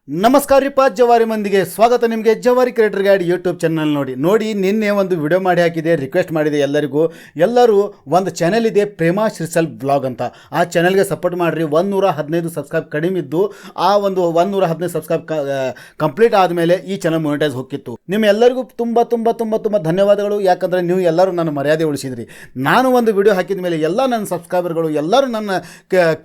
ನಮಸ್ಕಾರ ರೀ ಜವಾರಿ ಮಂದಿಗೆ ಸ್ವಾಗತ. ನಿಮಗೆ ಜವಾರಿ ಕ್ರಿಯೇಟರ್ ಗೈಡ್ ಯೂಟ್ಯೂಬ್ ಚಾನಲ್ ನೋಡಿ ನಿನ್ನೆ ಒಂದು ವಿಡಿಯೋ ಮಾಡಿ ಹಾಕಿದೆ, ರಿಕ್ವೆಸ್ಟ್ ಮಾಡಿದೆ ಎಲ್ಲರೂ ಒಂದು ಚಾನೆಲ್ ಇದೆ ಪ್ರೇಮಾ ಶ್ರೀಸೆಲ್ಫ್ ಬ್ಲಾಗ್ ಅಂತ. ಆ ಚಾನೆಲ್ಗೆ ಸಪೋರ್ಟ್ ಮಾಡಿರಿ. 115 ಸಬ್ಸ್ಕ್ರೈಬ್ ಕಡಿಮೆ ಇದ್ದು ಆ ಒಂದು 115 ಸಬ್ಸ್ಕ್ರೈಬ್ ಕಂಪ್ಲೀಟ್ ಆದಮೇಲೆ ಈ ಚಾನಲ್ ಮೊನಿಟೈಸ್ ಹೋಗಿತ್ತು. ನಿಮ್ಮೆಲ್ಲರಿಗೂ ತುಂಬ ತುಂಬ ತುಂಬ ತುಂಬ ಧನ್ಯವಾದಗಳು. ಯಾಕಂದರೆ ನೀವು ಎಲ್ಲರೂ ನನ್ನ ಮರ್ಯಾದೆ ಉಳಿಸಿದ್ರಿ. ನಾನು ಒಂದು ವಿಡಿಯೋ ಹಾಕಿದ ಮೇಲೆ ಎಲ್ಲ ನನ್ನ ಸಬ್ಸ್ಕ್ರೈಬರ್ಗಳು, ಎಲ್ಲರೂ ನನ್ನ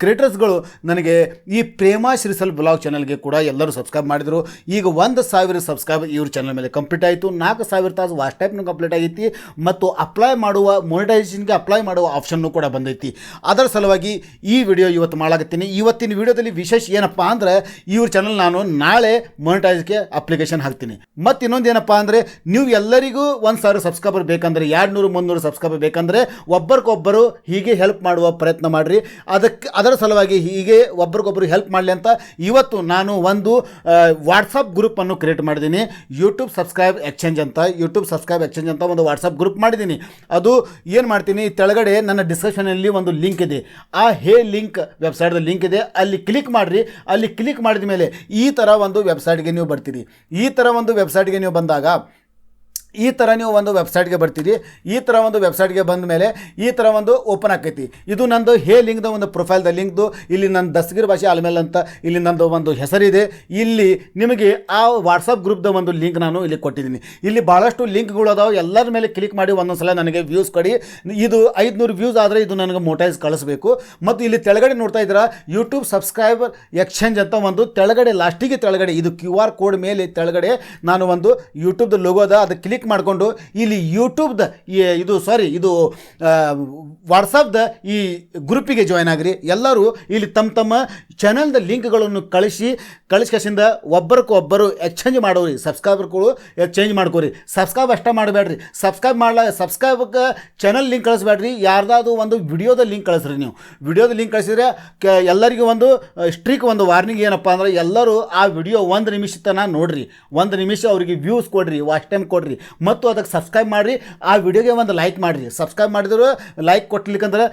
ಕ್ರಿಯೇಟರ್ಸ್ಗಳು ನನಗೆ ಈ ಪ್ರೇಮಾ ಶ್ರೀಸೆಲ್ಫ್ ಬ್ಲಾಗ್ ಚಾನಲ್ಗೆ ಕೂಡ ಎಲ್ಲರೂ ಸಬ್ಸ್ಕ್ರೈಬ್ ಮಾಡಿದರು. ಈಗ 1,000 ಸಬ್ಸ್ಕ್ರೈಬ್ ಇವ್ರ ಚಾನಲ್ ಮೇಲೆ ಕಂಪ್ಲೀಟ್ ಆಯಿತು. 4,000 ತಾಸು ವಾಚ್ ಟೈಮ್ನು ಕಂಪ್ಲೀಟ್ ಆಗೈತಿ ಮತ್ತು ಅಪ್ಲೈ ಮಾಡುವ ಮೊನಿಟೈಸೇಷನ್ಗೆ ಅಪ್ಲೈ ಮಾಡುವ ಆಪ್ಷನ್ನು ಕೂಡ ಬಂದೈತಿ. ಅದರ ಸಲುವಾಗಿ ಈ ವಿಡಿಯೋ ಇವತ್ತು ಮಾಡಾಕತ್ತೀನಿ. ಇವತ್ತಿನ ವಿಡಿಯೋದಲ್ಲಿ ವಿಶೇಷ ಏನಪ್ಪ ಅಂದರೆ ಇವ್ರ ಚಾನಲ್ ನಾನು ನಾಳೆ ಮೊನಿಟೈಸ್ಗೆ ಅಪ್ಲಿಕೇಶನ್ ಹಾಕ್ತೀನಿ. ಮತ್ತು ಇನ್ನೊಂದು ಏನಪ್ಪ ಅಂದರೆ ನೀವು ಎಲ್ಲರಿಗೂ 1,000 ಸಬ್ಸ್ಕ್ರೈಬರ್ ಬೇಕಂದರೆ 200-300 ಸಬ್ಸ್ಕ್ರೈಬರ್ ಬೇಕಂದರೆ ಒಬ್ಬರಿಗೊಬ್ಬರು ಹೀಗೆ ಹೆಲ್ಪ್ ಮಾಡುವ ಪ್ರಯತ್ನ ಮಾಡಿರಿ. ಅದರ ಸಲುವಾಗಿ ಹೀಗೆ ಒಬ್ರಿಗೊಬ್ಬರು ಹೆಲ್ಪ್ ಮಾಡಲಿ ಅಂತ ಇವತ್ತು ನಾನು ಒಂದು ವಾಟ್ಸಪ್ ಗ್ರೂಪನ್ನು ಕ್ರಿಯೇಟ್ ಮಾಡಿದ್ದೀನಿ. ಯೂಟ್ಯೂಬ್ ಸಬ್ಸ್ಕ್ರೈಬ್ ಎಕ್ಸ್ಚೇಂಜ್ ಅಂತ ಒಂದು ವಾಟ್ಸಪ್ ಗ್ರೂಪ್ ಮಾಡಿದ್ದೀನಿ. ಅದು ಏನು ಮಾಡ್ತೀನಿ, ತೆಳಗಡೆ ನನ್ನ ಡಿಸ್ಕ್ರಿಪ್ಷನಲ್ಲಿ ಒಂದು ಲಿಂಕ್ ಇದೆ. ಆ ಲಿಂಕ್ ವೆಬ್ಸೈಟ್ದ ಲಿಂಕ್ ಇದೆ, ಅಲ್ಲಿ ಕ್ಲಿಕ್ ಮಾಡಿರಿ. ಅಲ್ಲಿ ಕ್ಲಿಕ್ ಮಾಡಿದ ಮೇಲೆ ಈ ಥರ ಒಂದು ವೆಬ್ಸೈಟ್ಗೆ ನೀವು ಬರ್ತೀರಿ. ಈ ಥರ ಒಂದು ವೆಬ್ಸೈಟ್ಗೆ ನೀವು ಬಂದಾಗ ಈ ಥರ ನೀವು ಒಂದು ವೆಬ್ಸೈಟ್ಗೆ ಬರ್ತೀರಿ. ಈ ಥರ ಒಂದು ವೆಬ್ಸೈಟ್ಗೆ ಬಂದ ಮೇಲೆ ಈ ಥರ ಒಂದು ಓಪನ್ ಆಕೈತಿ. ಇದು ನಂದು ಲಿಂಕ್ದ ಒಂದು ಪ್ರೊಫೈಲ್ದ ಲಿಂಕ್ದು. ಇಲ್ಲಿ ನನ್ನ ದಸ್ಗಿರ್ ಭಾಷೆ ಆಲ್ಮೇಲೆ ಅಂತ ಇಲ್ಲಿ ನಂದು ಒಂದು ಹೆಸರಿದೆ. ಇಲ್ಲಿ ನಿಮಗೆ ಆ ವಾಟ್ಸಪ್ ಗ್ರೂಪ್ದ ಒಂದು ಲಿಂಕ್ ನಾನು ಇಲ್ಲಿ ಕೊಟ್ಟಿದ್ದೀನಿ. ಇಲ್ಲಿ ಭಾಳಷ್ಟು ಲಿಂಕ್ಗಳು ಅದಾವೆ. ಎಲ್ಲರ ಮೇಲೆ ಕ್ಲಿಕ್ ಮಾಡಿ ಒಂದೊಂದು ಸಲ ನನಗೆ ವ್ಯೂಸ್ ಕೊಡಿ. ಇದು 500 ವ್ಯೂಸ್ ಆದರೆ ಇದು ನನಗೆ ಮೊಟೈಸ್ ಕಳಿಸ್ಬೇಕು. ಮತ್ತು ಇಲ್ಲಿ ತೆಳಗಡೆ ನೋಡ್ತಾ ಇದ್ದೀರಾ ಯೂಟ್ಯೂಬ್ ಸಬ್ಸ್ಕ್ರೈಬರ್ ಎಕ್ಸ್ಚೇಂಜ್ ಅಂತ ಒಂದು ತೆಳಗಡೆ ಲಾಸ್ಟಿಗೆ ತೆಳಗಡೆ ಇದು QR ಕೋಡ್ ಮೇಲೆ ತೆಳಗಡೆ ನಾನು ಒಂದು ಯೂಟ್ಯೂಬ್ದ ಲೋಗೋ ಅದ, ಅದು ಕ್ಲಿಕ್ ಮಾಡಿಕೊಂಡು ಇಲ್ಲಿ ಯೂಟ್ಯೂಬ್ದ ಇದು ವಾಟ್ಸಪ್ದ ಈ ಗ್ರೂಪಿಗೆ ಜಾಯ್ನ್ ಆಗಿರಿ. ಎಲ್ಲರೂ ಇಲ್ಲಿ ತಮ್ಮ ಚಾನಲ್ದ ಲಿಂಕ್ಗಳನ್ನು ಕಳಿಸ್ಕೇಸಿಂದ ಒಬ್ಬರಿಗೊಬ್ಬರು ಎಕ್ಸ್ಚೇಂಜ್ ಮಾಡೋರಿ. ಸಬ್ಸ್ಕ್ರೈಬರ್ಗಳು ಎಕ್ಸ್ಚೇಂಜ್ ಮಾಡ್ಕೋರಿ. ಸಬ್ಸ್ಕ್ರೈಬ್ ಅಷ್ಟೇ ಮಾಡಬೇಡ್ರಿ. ಸಬ್ಸ್ಕ್ರೈಬ್ಗೆ ಚಾನಲ್ ಲಿಂಕ್ ಕಳಿಸ್ಬೇಡ್ರಿ. ಯಾರ್ದಾದ್ರು ಒಂದು ವಿಡಿಯೋದ ಲಿಂಕ್ ಕಳಿಸ್ರಿ. ನೀವು ವಿಡಿಯೋದ ಲಿಂಕ್ ಕಳಿಸಿದ್ರೆ ಎಲ್ಲರಿಗೂ ಒಂದು ಸ್ಟ್ರಿಕ್ ಒಂದು ವಾರ್ನಿಂಗ್ ಏನಪ್ಪ ಅಂದ್ರೆ, ಎಲ್ಲರೂ ಆ ವಿಡಿಯೋ 1 ನಿಮಿಷ ತನಕ ನೋಡ್ರಿ. 1 ನಿಮಿಷ ಅವರಿಗೆ ವ್ಯೂಸ್ ಕೊಡ್ರಿ, ವಾಚ್ ಟೈಮ್ ಕೊಡ್ರಿ ಮತ್ತು ಅದಕ್ಕೆ ಸಬ್ಸ್ಕ್ರೈಬ್ ಮಾಡಿರಿ. ಆ ವಿಡಿಯೋಗೆ ಒಂದು ಲೈಕ್ ಮಾಡಿರಿ. ಸಬ್ಸ್ಕ್ರೈಬ್ ಮಾಡಿದ್ರು ಲೈಕ್ ಕೊಟ್ಲಿಕ್ಕಂದ್ರೆ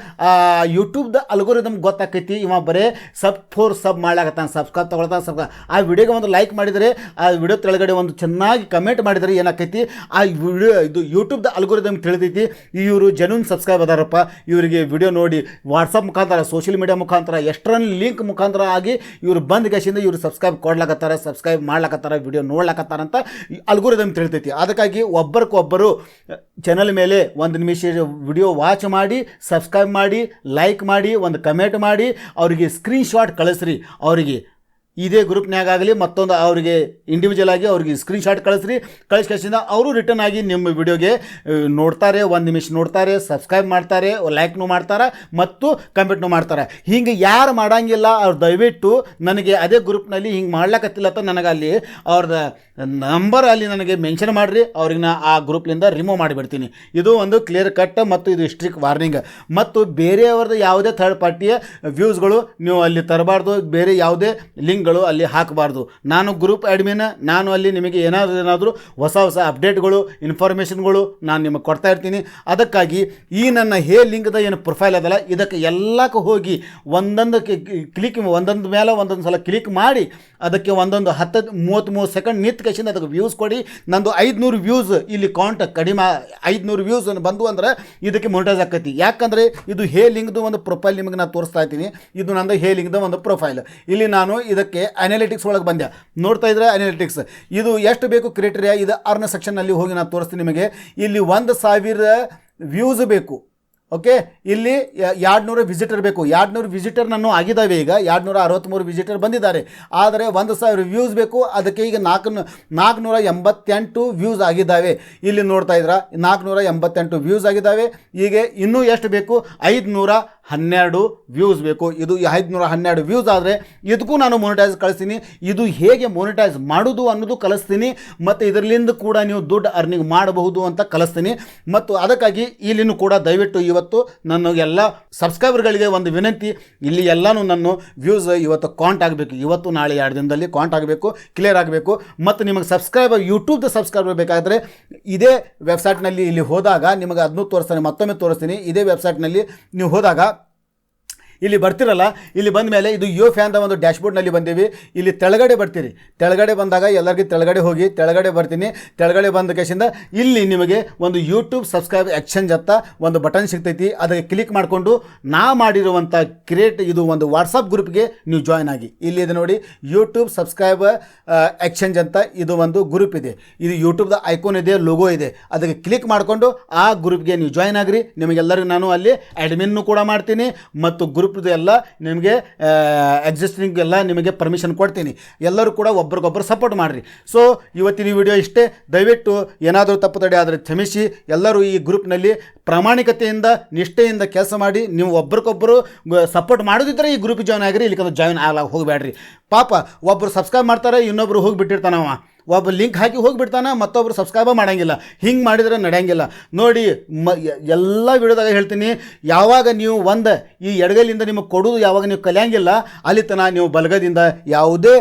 ಯೂಟ್ಯೂಬ್ದ ಅಲ್ಗೋರಿದಮ್ ಗೊತ್ತಾಕೈತಿ, ಇವ ಬರೇ ಸಬ್ ಮಾಡ್ಲಾಕತ್ತಾನ, ಸಬ್ಸ್ಕ್ರೈಬ್ ತೊಗೊಳ್ತಾನೆ. ಆ ವಿಡಿಯೋಗೆ ಒಂದು ಲೈಕ್ ಮಾಡಿದರೆ, ಆ ವಿಡಿಯೋ ತೆಳಗಡೆ ಒಂದು ಚೆನ್ನಾಗಿ ಕಮೆಂಟ್ ಮಾಡಿದರೆ ಏನಾಕೈತಿ, ಆ ವಿಡಿಯೋ ಇದು ಯೂಟ್ಯೂಬ್ದ ಅಲ್ಗೋರಿದಮ್ ತಿಳಿದೈತಿ. ಇವರು ಜೆನ್ಯೂನ್ ಸಬ್ಸ್ಕ್ರೈಬ್ ಅದಾರಪ್ಪ, ಇವರಿಗೆ ವಿಡಿಯೋ ನೋಡಿ ವಾಟ್ಸಪ್ ಮುಖಾಂತರ, ಸೋಷಿಯಲ್ ಮೀಡಿಯಾ ಮುಖಾಂತರ, ಎಷ್ಟರನ್ನು ಲಿಂಕ್ ಮುಖಾಂತರ ಆಗಿ ಇವರು ಬಂದ ಗೇಸಿಂದ ಇವರು ಸಬ್ಸ್ಕ್ರೈಬ್ ಕೊಡ್ಲಾಕತ್ತಾರ, ಸಬ್ಸ್ಕ್ರೈಬ್ ಮಾಡ್ಲಾಕತ್ತಾರ, ವಿಡಿಯೋ ನೋಡ್ಲಾಕತ್ತಾರ ಅಂತ ಅಲ್ಗೋರಿದಮ್ ತಿಳಿತೈತಿ. ಅದಕ್ಕಾಗಿ ಒಬ್ಬರಿಗೊಬ್ಬರು ಚಾನಲ್ ಮೇಲೆ 1 ನಿಮಿಷ ವಿಡಿಯೋ ವಾಚ್ ಮಾಡಿ, ಸಬ್ಸ್ಕ್ರೈಬ್ ಮಾಡಿ, ಲೈಕ್ ಮಾಡಿ, ಒಂದು ಕಮೆಂಟ್ ಮಾಡಿ, ಅವರಿಗೆ ಸ್ಕ್ರೀನ್ಶಾಟ್ ಕಳಿಸ್ರಿ. ಅವರಿಗೆ ಇದೇ ಗ್ರೂಪ್ನಾಗಾಗಲಿ ಮತ್ತೊಂದು ಅವರಿಗೆ ಇಂಡಿವಿಜುವಲ್ ಆಗಿ ಅವ್ರಿಗೆ ಸ್ಕ್ರೀನ್ಶಾಟ್ ಕಳಿಸ್ಕೇಸಿಂದ ಅವರು ರಿಟರ್ನ್ ಆಗಿ ನಿಮ್ಮ ವಿಡಿಯೋಗೆ ನೋಡ್ತಾರೆ. 1 ನಿಮಿಷ ನೋಡ್ತಾರೆ, ಸಬ್ಸ್ಕ್ರೈಬ್ ಮಾಡ್ತಾರೆ, ಲೈಕ್ನು ಮಾಡ್ತಾರೆ ಮತ್ತು ಕಮೆಂಟ್ನು ಮಾಡ್ತಾರೆ. ಹಿಂಗೆ ಯಾರು ಮಾಡೋಂಗಿಲ್ಲ ಅವ್ರು ದಯವಿಟ್ಟು ನನಗೆ ಅದೇ ಗ್ರೂಪ್ನಲ್ಲಿ ಹಿಂಗೆ ಮಾಡ್ಲಿಕ್ಕತ್ತಿಲ್ಲ ಅಂತ ನನಗೆ ಅಲ್ಲಿ ಅವ್ರದ್ದು ನಂಬರ್ ಅಲ್ಲಿ ನನಗೆ ಮೆನ್ಷನ್ ಮಾಡಿರಿ. ಅವ್ರಿಗೆ ನಾ ಆ ಗ್ರೂಪ್ಲಿಂದ ರಿಮೂವ್ ಮಾಡಿಬಿಡ್ತೀನಿ. ಇದು ಒಂದು ಕ್ಲಿಯರ್ ಕಟ್ ಮತ್ತು ಇದು ಸ್ಟ್ರಿಕ್ ವಾರ್ನಿಂಗ್. ಮತ್ತು ಬೇರೆಯವ್ರದ್ದು ಯಾವುದೇ ಥರ್ಡ್ ಪಾರ್ಟಿಯ ವ್ಯೂಸ್ಗಳು ನೀವು ಅಲ್ಲಿ ತರಬಾರ್ದು, ಬೇರೆ ಯಾವುದೇ ಲಿಂಕ್ಗಳು ಅಲ್ಲಿ ಹಾಕಬಾರ್ದು. ನಾನು ಗ್ರೂಪ್ ಅಡ್ಮಿನ್, ನಾನು ಅಲ್ಲಿ ನಿಮಗೆ ಏನಾದರೂ ಹೊಸ ಅಪ್ಡೇಟ್ಗಳು, ಇನ್ಫಾರ್ಮೇಷನ್ಗಳು ನಾನು ನಿಮಗೆ ಕೊಡ್ತಾ ಇರ್ತೀನಿ. ಅದಕ್ಕಾಗಿ ಈ ನನ್ನ ಲಿಂಕ್ದ ಏನು ಪ್ರೊಫೈಲ್ ಅದಲ್ಲ, ಇದಕ್ಕೆ ಎಲ್ಲಕ್ಕೂ ಹೋಗಿ ಒಂದೊಂದು ಮೇಲೆ ಒಂದೊಂದು ಸಲ ಕ್ಲಿಕ್ ಮಾಡಿ ಅದಕ್ಕೆ 10-33 ಸೆಕೆಂಡ್ ನಿಂತು ಕೈಸಿಂದ ಅದಕ್ಕೆ ವ್ಯೂಸ್ ಕೊಡಿ. ನಂದು 500 ವ್ಯೂಸ್ ಇಲ್ಲಿ ಕೌಂಟ್ ಕಡಿಮೆ, 500 ವ್ಯೂಸ್ ಬಂದು ಅಂದ್ರೆ ಇದಕ್ಕೆ ಮೊನಿಟೈಸ್ ಆಕೈತಿ. ಯಾಕಂದರೆ ಇದು ಲಿಂಕ್ದು ಒಂದು ಪ್ರೊಫೈಲ್ ನಿಮಗೆ ನಾನು ತೋರಿಸ್ತಾ ಇದ್ದೀನಿ. ಇದು ನಂದು ಲಿಂಕ್ದ ಒಂದು ಪ್ರೊಫೈಲ್. ಇಲ್ಲಿ ನಾನು ಇದಕ್ಕೆ ಅನಾಲಿಟಿಕ್ಸ್ ಒಳಗೆ ಬಂದೆ. ನೋಡ್ತಾ ಇದ್ರೆ ಅನಾಲಿಟಿಕ್ಸ್ ಇದು ಎಷ್ಟು ಬೇಕು ಕ್ರೈಟೀರಿಯಾ, ಇದು ಅರ್ನ ಸೆಕ್ಷನ್ನಲ್ಲಿ ಹೋಗಿ ನಾನು ತೋರಿಸ್ತೀನಿ ನಿಮಗೆ. ಇಲ್ಲಿ 1,000 ವ್ಯೂಸ್ ಬೇಕು. ಓಕೆ, ಇಲ್ಲಿ 200 ವಿಸಿಟರ್ ಬೇಕು. 200 ವಿಸಿಟರ್ ನಾನು ಆಗಿದ್ದಾವೆ. ಈಗ 263 ವಿಸಿಟರ್ ಬಂದಿದ್ದಾರೆ. ಆದರೆ 1,000 ವ್ಯೂಸ್ ಬೇಕು. ಅದಕ್ಕೆ ಈಗ 488 ವ್ಯೂಸ್ ಆಗಿದ್ದಾವೆ. ಇಲ್ಲಿ ನೋಡ್ತಾ ಇದ್ದೀರಾ 488 ವ್ಯೂಸ್ ಆಗಿದ್ದಾವೆ. ಈಗ ಇನ್ನೂ ಎಷ್ಟು ಬೇಕು, 512 ವ್ಯೂಸ್ ಬೇಕು. ಇದು 512 ವ್ಯೂಸ್ ಆದರೆ ಇದಕ್ಕೂ ನಾನು ಮೊನಿಟೈಸ್ ಕಳಿಸ್ತೀನಿ. ಇದು ಹೇಗೆ ಮೊನಿಟೈಸ್ ಮಾಡೋದು ಅನ್ನೋದು ಕಲಿಸ್ತೀನಿ ಮತ್ತು ಇದರಿಂದ ಕೂಡ ನೀವು ದುಡ್ಡು ಅರ್ನಿಂಗ್ ಮಾಡಬಹುದು ಅಂತ ಕಲಿಸ್ತೀನಿ. ಮತ್ತು ಅದಕ್ಕಾಗಿ ಇಲ್ಲಿನೂ ಕೂಡ ದಯವಿಟ್ಟು ಇವತ್ತು ನನಗೆಲ್ಲ ಸಬ್ಸ್ಕ್ರೈಬರ್ಗಳಿಗೆ ಒಂದು ವಿನಂತಿ, ಇಲ್ಲಿ ಎಲ್ಲನೂ ನನ್ನ ವ್ಯೂಸ್ ಇವತ್ತು ಕೌಂಟ್ ಆಗಬೇಕು. ಇವತ್ತು ನಾಳೆ 2 ದಿನದಲ್ಲಿ ಕೌಂಟ್ ಆಗಬೇಕು, ಕ್ಲಿಯರ್ ಆಗಬೇಕು. ಮತ್ತು ನಿಮಗೆ ಸಬ್ಸ್ಕ್ರೈಬರ್ ಯೂಟ್ಯೂಬ್ದ ಸಬ್ಸ್ಕ್ರೈಬರ್ ಬೇಕಾದರೆ ಇದೇ ವೆಬ್ಸೈಟ್ನಲ್ಲಿ ಇಲ್ಲಿ ಹೋದಾಗ ನಿಮಗೆ ಅದನ್ನು ತೋರಿಸ್ತೀನಿ, ಮತ್ತೊಮ್ಮೆ ತೋರಿಸ್ತೀನಿ. ಇದೇ ವೆಬ್ಸೈಟ್ನಲ್ಲಿ ನೀವು ಹೋದಾಗ ಇಲ್ಲಿ ಬರ್ತಿರಲ್ಲ, ಇಲ್ಲಿ ಬಂದ ಮೇಲೆ ಇದು ಯೋ ಫ್ಯಾನ್ದ ಒಂದು ಡ್ಯಾಶ್ಬೋರ್ಡ್ನಲ್ಲಿ ಬಂದೀವಿ. ಇಲ್ಲಿ ತೆಳಗಡೆ ಬರ್ತೀರಿ. ತೆಳಗಡೆ ಬಂದಾಗ ಎಲ್ಲರಿಗೂ ತೆಳಗಡೆ ಹೋಗಿ ತೆಳಗಡೆ ಬರ್ತೀನಿ. ತೆಳಗಡೆ ಬಂದ ಕೇಸಿಂದ ಇಲ್ಲಿ ನಿಮಗೆ ಒಂದು ಯೂಟ್ಯೂಬ್ ಸಬ್ಸ್ಕ್ರೈಬ್ ಎಕ್ಸ್ಚೇಂಜ್ ಅಂತ ಒಂದು ಬಟನ್ ಸಿಗ್ತೈತಿ. ಅದಕ್ಕೆ ಕ್ಲಿಕ್ ಮಾಡಿಕೊಂಡು ನಾ ಮಾಡಿರುವಂಥ ಇದು ಒಂದು ವಾಟ್ಸಪ್ ಗ್ರೂಪ್ಗೆ ನೀವು ಜಾಯ್ನ್ ಆಗಿ. ಇಲ್ಲಿ ಇದೆ ನೋಡಿ, ಯೂಟ್ಯೂಬ್ ಸಬ್ಸ್ಕ್ರೈಬ್ ಎಕ್ಸ್ಚೇಂಜ್ ಅಂತ ಇದು ಒಂದು ಗ್ರೂಪ್ ಇದೆ. ಇದು ಯೂಟ್ಯೂಬ್ದ ಐಕಾನ್ ಇದೆ, ಲೋಗೋ ಇದೆ. ಅದಕ್ಕೆ ಕ್ಲಿಕ್ ಮಾಡಿಕೊಂಡು ಆ ಗ್ರೂಪ್ಗೆ ನೀವು ಜಾಯ್ನ್ ಆಗಿರಿ. ನಿಮಗೆಲ್ಲರಿಗೂ ನಾನು ಅಲ್ಲಿ ಅಡ್ಮಿನ್ನು ಕೂಡ ಮಾಡ್ತೀನಿ ಮತ್ತು ಗ್ರೂಪ್ದು ಎಲ್ಲ ನಿಮಗೆ ಎಕ್ಸಿಸ್ಟಿಂಗ್ ಎಲ್ಲ ನಿಮಗೆ ಪರ್ಮಿಷನ್ ಕೊಡ್ತೀನಿ. ಎಲ್ಲರೂ ಕೂಡ ಒಬ್ರಿಗೊಬ್ಬರು ಸಪೋರ್ಟ್ ಮಾಡಿರಿ. ಸೊ ಇವತ್ತಿನ ವಿಡಿಯೋ ಇಷ್ಟೇ. ದಯವಿಟ್ಟು ಏನಾದರೂ ತಪ್ಪು ತಡೆ ಆದರೆ ಕ್ಷಮಿಸಿ. ಎಲ್ಲರೂ ಈ ಗ್ರೂಪ್ನಲ್ಲಿ ಪ್ರಾಮಾಣಿಕತೆಯಿಂದ ನಿಷ್ಠೆಯಿಂದ ಕೆಲಸ ಮಾಡಿ. ನೀವು ಒಬ್ರಿಗೊಬ್ಬರು ಸಪೋರ್ಟ್ ಮಾಡೋದಿದ್ದರೆ ಈ ಗ್ರೂಪಿಗೆ ಜಾಯ್ನ್ ಆಗಿರಿ. ಇಲ್ಲಿಕಂದ್ರೆ ಜಾಯ್ನ್ ಆಗಲ್ಲ ಹೋಗಬೇಡ್ರಿ. ಪಾಪ ಒಬ್ಬರು ಸಬ್ಸ್ಕ್ರೈಬ್ ಮಾಡ್ತಾರೆ, ಇನ್ನೊಬ್ಬರು ಹೋಗಿಬಿಟ್ಟಿರ್ತಾನವ. ಒಬ್ಬ ಲಿಂಕ್ ಹಾಕಿ ಹೋಗಿಬಿಡ್ತಾನೆ, ಮತ್ತೊಬ್ಬರು ಸಬ್ಸ್ಕ್ರೈಬ್ ಮಾಡೋಂಗಿಲ್ಲ. ಹಿಂಗೆ ಮಾಡಿದ್ರೆ ನಡೆಯಂಗಿಲ್ಲ ನೋಡಿ. ಎಲ್ಲ ವಿಡಿಯೋದಾಗ ಹೇಳ್ತೀನಿ, ಯಾವಾಗ ನೀವು ಈ ಎಡಗೈಲಿಂದ ನಿಮಗೆ ಕೊಡೋದು ಯಾವಾಗ ನೀವು ಕಲಿಯಂಗಿಲ್ಲ, ಅಲ್ಲಿ ತನಕ ನೀವು ಬಲಗದಿಂದ ಯಾವುದೇ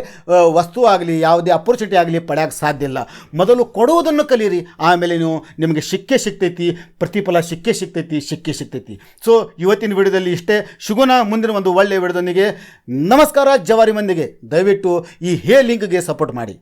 ವಸ್ತು ಆಗಲಿ ಯಾವುದೇ ಅಪರ್ಚುನಿಟಿ ಆಗಲಿ ಪಡೆಯೋಕ್ಕೆ ಸಾಧ್ಯ ಇಲ್ಲ. ಮೊದಲು ಕೊಡುವುದನ್ನು ಕಲೀರಿ, ಆಮೇಲೆ ನಿಮಗೆ ಸಿಕ್ಕೇ ಸಿಗ್ತೈತಿ, ಪ್ರತಿಫಲ ಸಿಕ್ಕೇ ಸಿಗ್ತೈತಿ. ಸೊ ಇವತ್ತಿನ ವಿಡಿಯೋದಲ್ಲಿ ಇಷ್ಟೇ. ಸಿಗೋಣ ಮುಂದಿನ ಒಂದು ಒಳ್ಳೆಯ ವಿಡಿಯೋದೊಂದಿಗೆ. ನಮಸ್ಕಾರ ಜವಾರಿ ಮಂದಿಗೆ. ದಯವಿಟ್ಟು ಈ ಲಿಂಕ್ಗೆ ಸಪೋರ್ಟ್ ಮಾಡಿ.